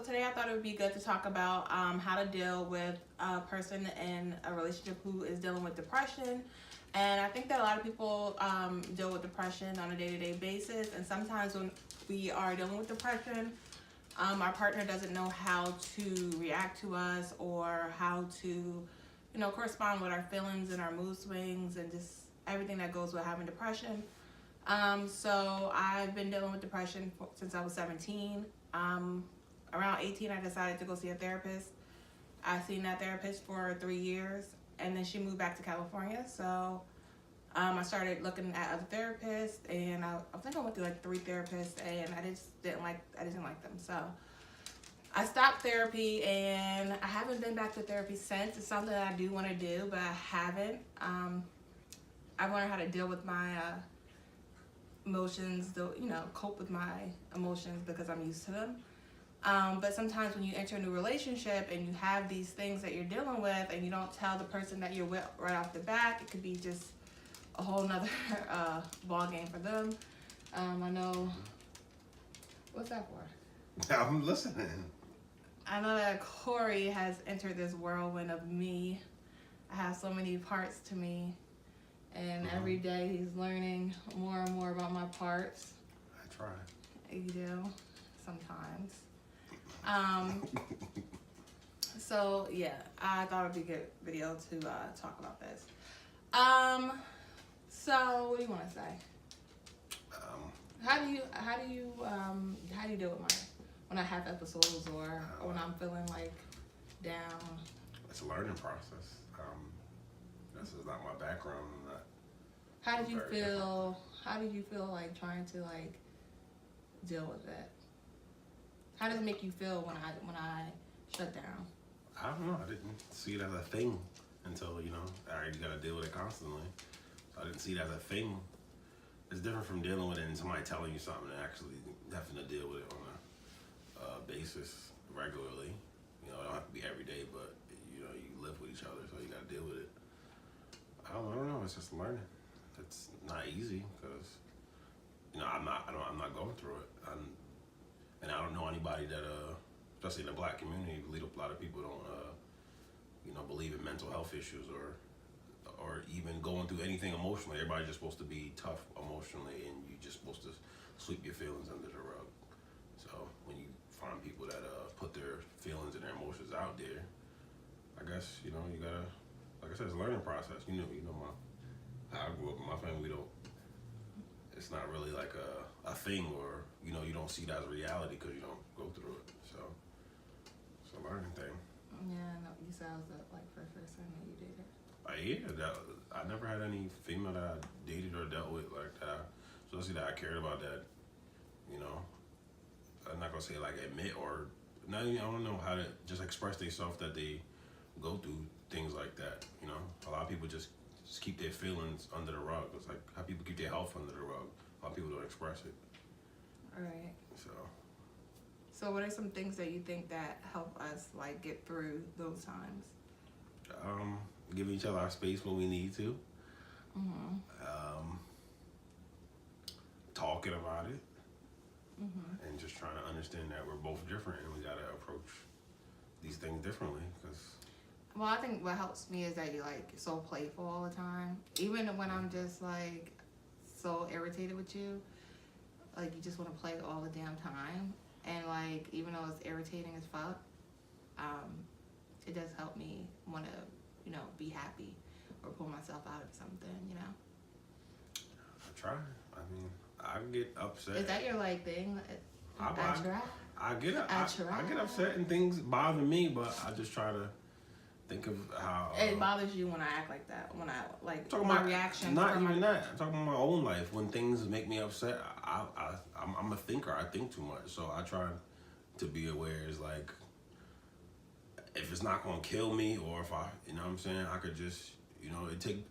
today I thought it would be good to talk about how to deal with a person in a relationship who is dealing with depression. And I think that a lot of people deal with depression on a day-to-day basis. And sometimes when we are dealing with depression, our partner doesn't know how to react to us or how to, correspond with our feelings and our mood swings and just everything that goes with having depression. So I've been dealing with depression since I was 17. Around 18, I decided to go see a therapist. I seen that therapist for 3 years, and then she moved back to California. So I started looking at other therapists, and I think I went through like 3 therapists, and I just didn't like them. So I stopped therapy, and I haven't been back to therapy since. It's something that I do want to do, but I haven't. I've learned how to deal with my emotions, cope with my emotions because I'm used to them. But sometimes when you enter a new relationship and you have these things that you're dealing with and you don't tell the person that you're with right off the bat, it could be just a whole nother ball game for them. I know. What's that for? I'm listening. I know that Corey has entered this whirlwind of me. I have so many parts to me. And every day he's learning more and more about my parts. I try. You do, sometimes. So yeah, I thought it'd be a good video to talk about this. So what do you want to say? How do you deal with when I have episodes or when I'm feeling like down? It's a learning process. This is not my background. How did you feel? How did you feel like trying to like deal with it? How does it make you feel when I shut down? I don't know. I didn't see it as a thing until you already got to deal with it constantly. So I didn't see it as a thing. It's different from dealing with it and somebody telling you something and actually having to deal with it on a basis regularly. It don't have to be every day, but you live with each other, so you got to deal with it. I don't know. It's just learning. It's not easy because I'm not going through it, and I don't know anybody that especially in the black community, a lot of people don't believe in mental health issues or even going through anything emotionally. Everybody's just supposed to be tough emotionally, and you're just supposed to sweep your feelings under the rug. So when you find people that put their feelings and their emotions out there, I guess you gotta, like I said, it's a learning process. I grew up in my family. It's not really like a thing, or you don't see it as a reality because you don't go through it. So it's a learning thing. Yeah, no, you said I was the first person that you dated. I never had any female that I dated or dealt with like that. Especially that I cared about that. I'm not gonna say admit or not. I don't know how to just express themselves that they go through things like that. A lot of people just keep their feelings under the rug. It's like how people keep their health under the rug. A lot of people don't express it. All right. So what are some things that you think that help us get through those times? Giving each other our space when we need to. Talking about it. And just trying to understand that we're both different and we gotta approach these things differently. Well, I think what helps me is that you're so playful all the time. Even when I'm just so irritated with you, you just want to play all the damn time. And even though it's irritating as fuck, it does help me want to, be happy or pull myself out of something, I try. I get upset. Is that your thing? I try. I get upset and things bother me, but I just try to think of how it bothers you when I act like that. When I talking my about reaction. Not even that. I'm talking about my own life. When things make me upset, I'm a thinker. I think too much, so I try to be aware. It's if it's not gonna kill me, or if I could just it take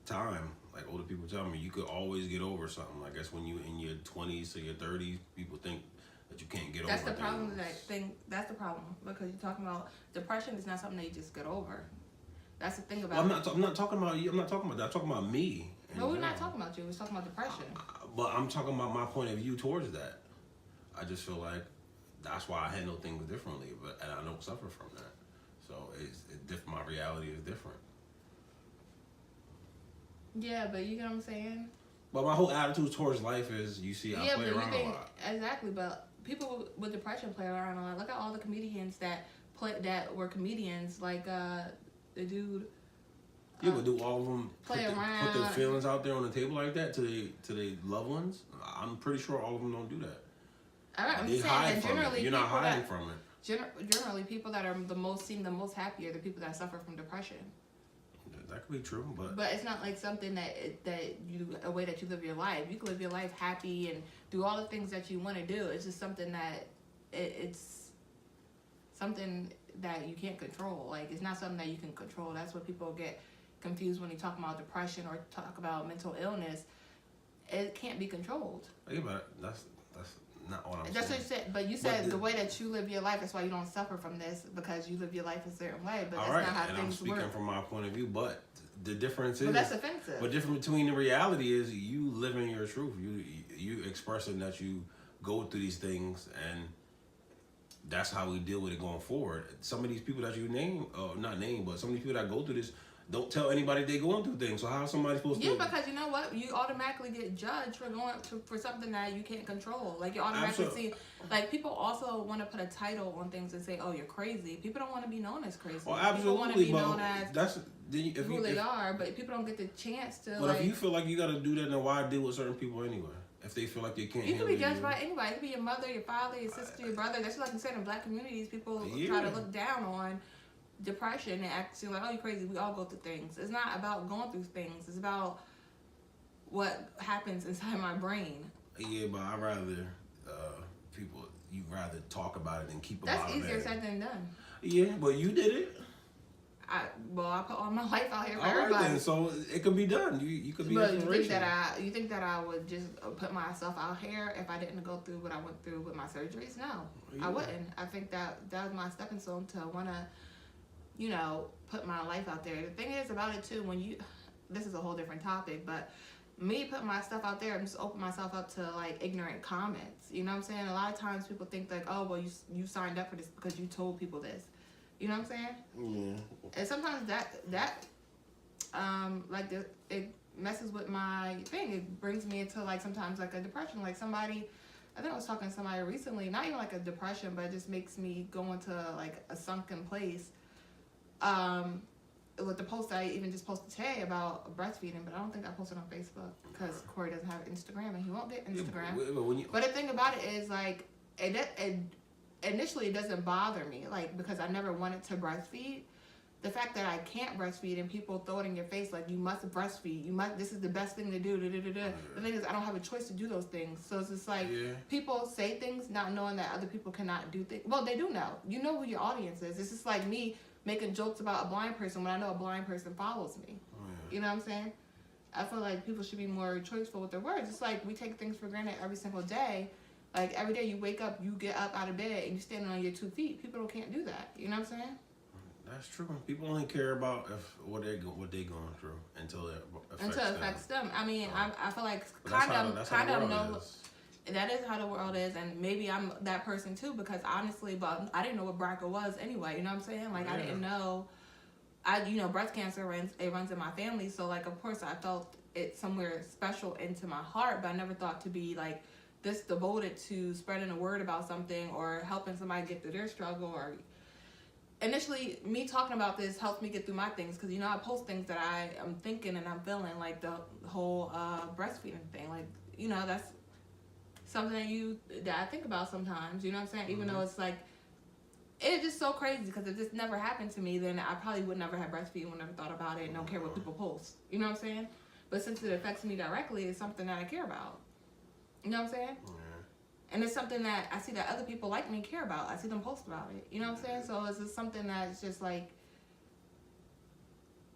time. Like older people tell me, you could always get over something. I guess when you in your 20s to your 30s, people think that you can't get That's over. the problem. That's the problem because you're talking about depression is not something that you just get over. That's the thing about. Well, I'm not talking about you. I'm not talking about that. I'm talking about me. No, we're not talking about you. We're talking about depression. But I'm talking about my point of view towards that. I just feel like that's why I handle things differently, and I don't suffer from that. So my reality is different. Yeah, but you get what I'm saying? But my whole attitude towards life is, you see, I play around a lot. Exactly, but people with depression play around a lot. Look at all the comedians that were comedians, like the dude. Yeah, but do all of them put their feelings out there on the table like that to their loved ones? I'm pretty sure all of them don't do that. I'm they saying hide that from generally it. You're not hiding from it. Generally, people that are seem the most happy are the people that suffer from depression. That could be true, but it's not like something a way that you live your life. You can live your life happy and do all the things that you want to do. It's just something that it's something that you can't control. Like, it's not something that you can control. That's what people get confused when you talk about depression or talk about mental illness. It can't be controlled. Yeah, but that's not what I'm saying. That's what you said. But you said the way that you live your life, that's why you don't suffer from this, because you live your life a certain way. But that's not how things work. I'm speaking from my point of view, but the difference is... But that's offensive. But difference between the reality is you living your truth. You expressing that you go through these things, and that's how we deal with it going forward. Some of these people that you name, not name, but some of these people that go through this don't tell anybody they're going through things. So how is somebody supposed to... Yeah, because you know what? You automatically get judged for for something that you can't control. Like, you automatically see... Like, people also want to put a title on things and say, oh, you're crazy. People don't want to be known as crazy. Well, absolutely, people want to be known as who they are, but people don't get the chance to, But if you feel like you got to do that, then why deal with certain people anyway? If they feel like they can't... You can be judged by anybody. It could be your mother, your father, your sister, your brother. That's like you said, in black communities, people try to look down on depression and act like, oh, you're crazy. We all go through things. It's not about going through things. It's about what happens inside my brain. Yeah, but I'd rather you'd rather talk about it than keep about it. That's easier said than done. Yeah, but you did it. I put all my life out here for everybody. Right then, so it could be done. You could be inspirational. You think that I would just put myself out here if I didn't go through what I went through with my surgeries? No, I wouldn't. I think that was my stepping stone to want to, put my life out there. The thing is about it too, this is a whole different topic, but me putting my stuff out there, I'm just opening myself up to like ignorant comments. You know what I'm saying? A lot of times people think like, oh, well, you signed up for this because you told people this. You know what I'm saying? Yeah. And sometimes it messes with my thing. It brings me into like sometimes like a depression. Like somebody, I think I was talking to somebody recently, not even like a depression, but it just makes me go into like a sunken place. With the post I even just posted today about breastfeeding, but I don't think I posted on Facebook because Corey doesn't have Instagram and he won't get Instagram. Yeah, but the thing about it is like, initially it doesn't bother me, like, because I never wanted to breastfeed. The fact that I can't breastfeed and people throw it in your face like, you must breastfeed, this is the best thing to do, The thing is, I don't have a choice to do those things. So it's just like, people say things not knowing that other people cannot do things. Well, they do know. You know who your audience is. It's just like me making jokes about a blind person when I know a blind person follows me. You know what I'm saying? I feel like people should be more choiceful with their words. It's like we take things for granted every single day. Like, every day you wake up, you get up out of bed, and you're standing on your 2 feet. People can't do that. You know what I'm saying? That's true. People only care about what they're going through until it affects them. I mean, I feel like kind of know that is how the world is, and maybe I'm that person too, because honestly, but I didn't know what BRCA was anyway. You know what I'm saying? Like, I didn't know. Breast cancer runs in my family, so like, of course, I felt it somewhere special into my heart, but I never thought to be like this devoted to spreading a word about something or helping somebody get through their struggle. Or initially, me talking about this helps me get through my things, because I post things that I am thinking and I'm feeling, like the whole breastfeeding thing. Like, that's something that I think about sometimes. You know what I'm saying? Even though it's like, it's just so crazy, because if this never happened to me, then I probably would never have breastfeeding, would never thought about it, and don't care what people post. You know what I'm saying? But since it affects me directly, it's something that I care about. You know what I'm saying? Yeah. And it's something that I see that other people like me care about. I see them post about it. You know what I'm saying? So it's just something that's just like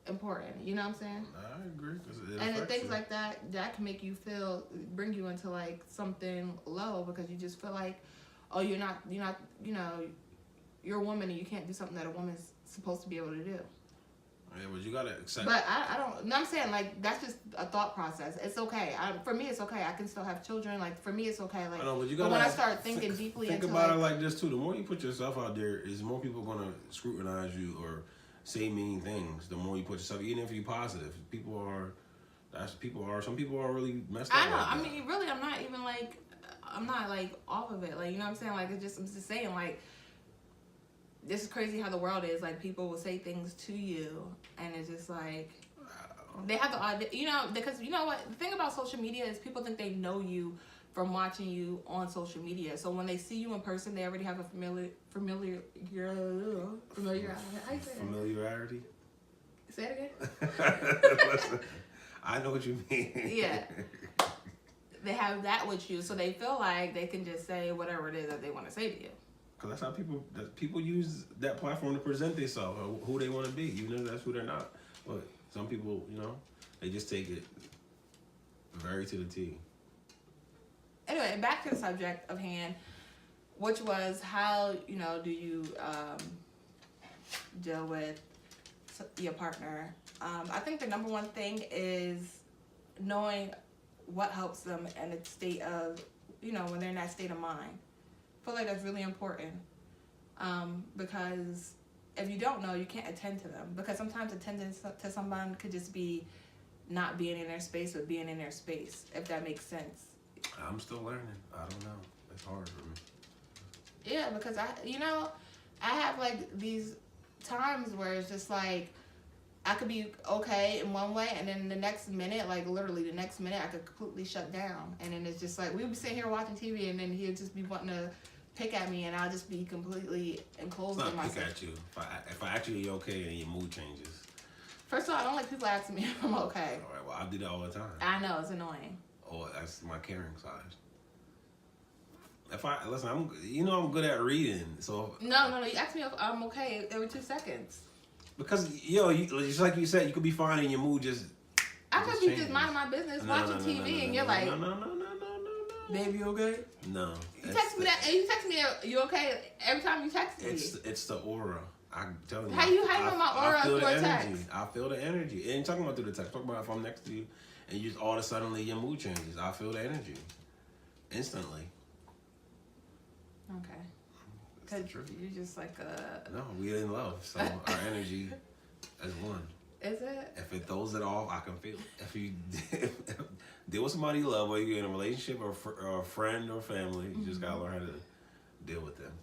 important. You know what I'm saying? I agree. And the things like that can make you bring you into like something low, because you just feel like, oh, you're a woman and you can't do something that a woman's supposed to be able to do. Yeah, but you gotta accept. But I don't. No, I'm saying like that's just a thought process. It's okay. For me, it's okay. I can still have children. Like for me, it's okay. Like, I know, but you but gotta. when I start thinking deeply think into about like, it like this too. The more you put yourself out there, is more people gonna scrutinize you or say mean things. The more you put yourself, even if you're positive, people are. Some people are really messed up. I know. Like I that. mean, really, I'm not like off of it. Like, you know what I'm saying? Like, I'm just saying, like, this is crazy how the world is. Like, people will say things to you, and it's just like, they have the odd, you know, because you know what? The thing about social media is people think they know you from watching you on social media. So when they see you in person, they already have a familiarity. Familiarity. Say it again. Listen, I know what you mean. Yeah. They have that with you, so they feel like they can just say whatever it is that they want to say to you. Because that's how people use that platform to present themselves, or who they want to be, even if that's who they're not. But some people, you know, they just take it very to the T. Anyway, back to the subject of hand, which was how, you know, do you deal with your partner? I think the number one thing is knowing what helps them in a state of, you know, when they're in that state of mind. I feel like that's really important, because if you don't know, you can't attend to them, because sometimes attending to someone could just be not being in their space, but being in their space, if that makes sense. I'm still learning. I don't know. It's hard for me. Yeah, because I have like these times where it's just like I could be okay in one way, and then the next minute, like literally the next minute, I could completely shut down. And then it's just like we'd be sitting here watching TV, and then he'd just be wanting to pick at me, and I'll just be completely enclosed in myself. It's not pick at you. If I ask you, are you okay, and your mood changes. First of all, I don't like people asking me if I'm okay. All right, well, I do that all the time. I know, it's annoying. Oh, that's my caring side. If I listen, I'm good at reading. So No. You ask me if I'm okay every 2 seconds. Because just like you said, you could be fine and your mood just. I could be just minding my business, watching TV, and you're like, no. "Baby, you okay?" No. You text me that, and you text me that you okay every time you text me. It's the aura. I'm telling you. How you know my aura through a text? I feel the energy. Ain't talking about through the text. Talking about if I'm next to you, and you just all of a sudden your mood changes. I feel the energy, instantly. Okay. Cause you're just like a. No, we in love, so our energy is one. Is it? If it throws it off, I can feel it. If you deal with somebody you love, whether you're in a relationship or a friend or family, you just gotta learn how to deal with them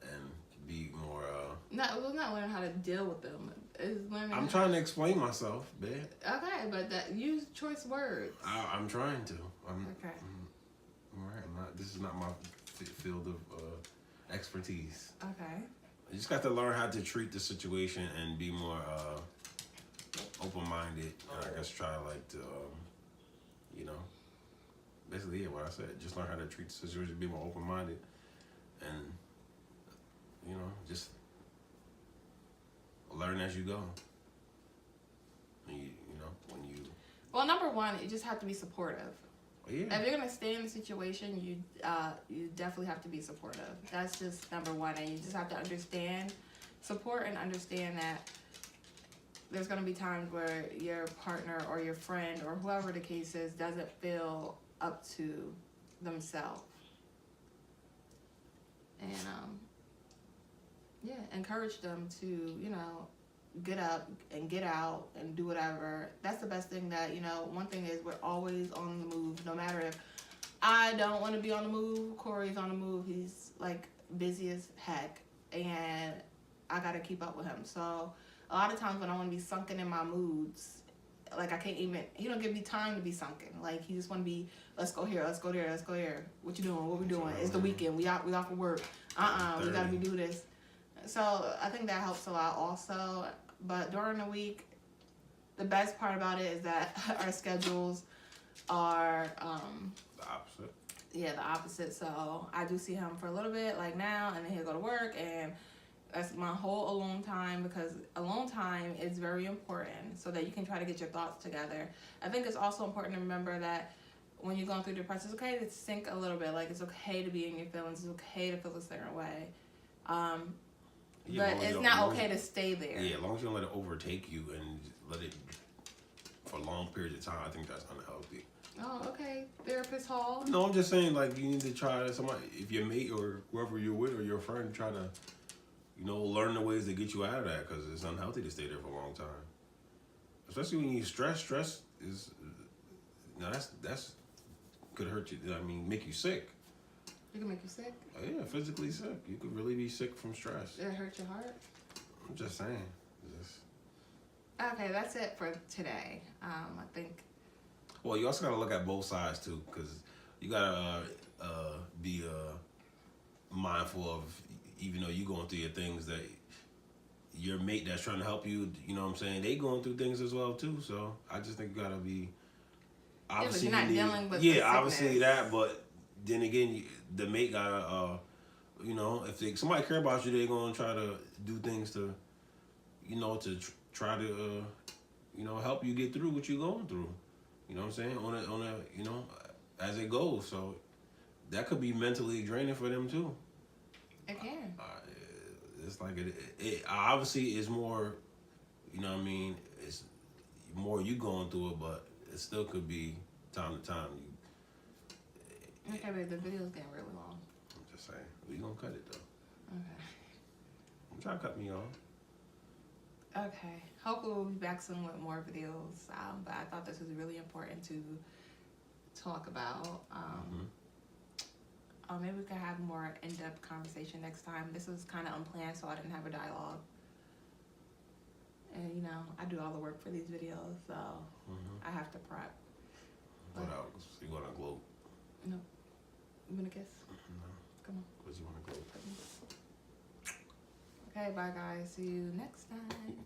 and be more. No, it's not learning how to deal with them. It's learning. I'm trying to explain myself, babe. Okay, but use choice words. I'm trying to. Okay. All right. This is not my field of expertise. Okay. You just got to learn how to treat the situation and be more open-minded. And I guess try to basically what I said. Just learn how to treat the situation, be more open-minded, and just learn as you go. And when you. Well, number one, you just have to be supportive. Yeah. If you're gonna stay in the situation, you definitely have to be supportive. That's just number one, and you just have to support and understand that there's gonna be times where your partner or your friend or whoever the case is doesn't feel up to themselves, and encourage them to get up and get out and do whatever. That's the best thing that, one thing is we're always on the move. No matter if I don't want to be on the move, Corey's on the move. He's like busy as heck, and I got to keep up with him. So a lot of times when I want to be sunken in my moods, like I can't even, he don't give me time to be sunken. Like he just want to be, let's go here, let's go there, let's go here. What you doing? What we doing? It's the weekend. We off for work. We got to do this. So I think that helps a lot also. But during the week, the best part about it is that our schedules are the opposite. Yeah, the opposite. So I do see him for a little bit, like now, and then he'll go to work, and that's my whole alone time, because alone time is very important so that you can try to get your thoughts together. I think it's also important to remember that when you're going through depression, it's okay to sink a little bit. Like, it's okay to be in your feelings. It's okay to feel a certain way. Yeah, but it's not okay to stay there. Yeah, as long as you don't let it overtake you and let it for long periods of time, I think that's unhealthy. Oh, okay. Therapist Hall. No, I'm just saying, like, you need to try somebody, if your mate or whoever you're with or your friend, try to, learn the ways to get you out of that, because it's unhealthy to stay there for a long time. Especially when you stress. Stress is, that's could hurt you. I mean, make you sick. It can make you sick. Yeah, physically sick. You could really be sick from stress. It hurt your heart. I'm just saying. Okay, that's it for today. I think. Well, you also gotta look at both sides too, because you gotta be mindful of, even though you going through your things, that your mate that's trying to help you, you know what I'm saying, they going through things as well too. So I just think you gotta be. Obviously, yeah, but you're not dealing with the obviously sickness. that, but then again, the mate gotta, if somebody care about you, they're gonna try to do things to, try to, help you get through what you're going through. You know what I'm saying? On a, as it goes. So that could be mentally draining for them too. It can. It's like it obviously is more, it's more you going through it, but it still could be time to time. Okay, but the video's getting really long. I'm just saying, we gonna cut it though. Okay. I'm trying to cut me off. Okay. Hopefully we'll be back soon with more videos. But I thought this was really important to talk about. Maybe we could have more in-depth conversation next time. This was kind of unplanned, so I didn't have a dialogue. And I do all the work for these videos, so I have to prep. What else? You want to gloat? No. You want to kiss? No. Come on. Because you want to gloat. Okay, bye guys. See you next time.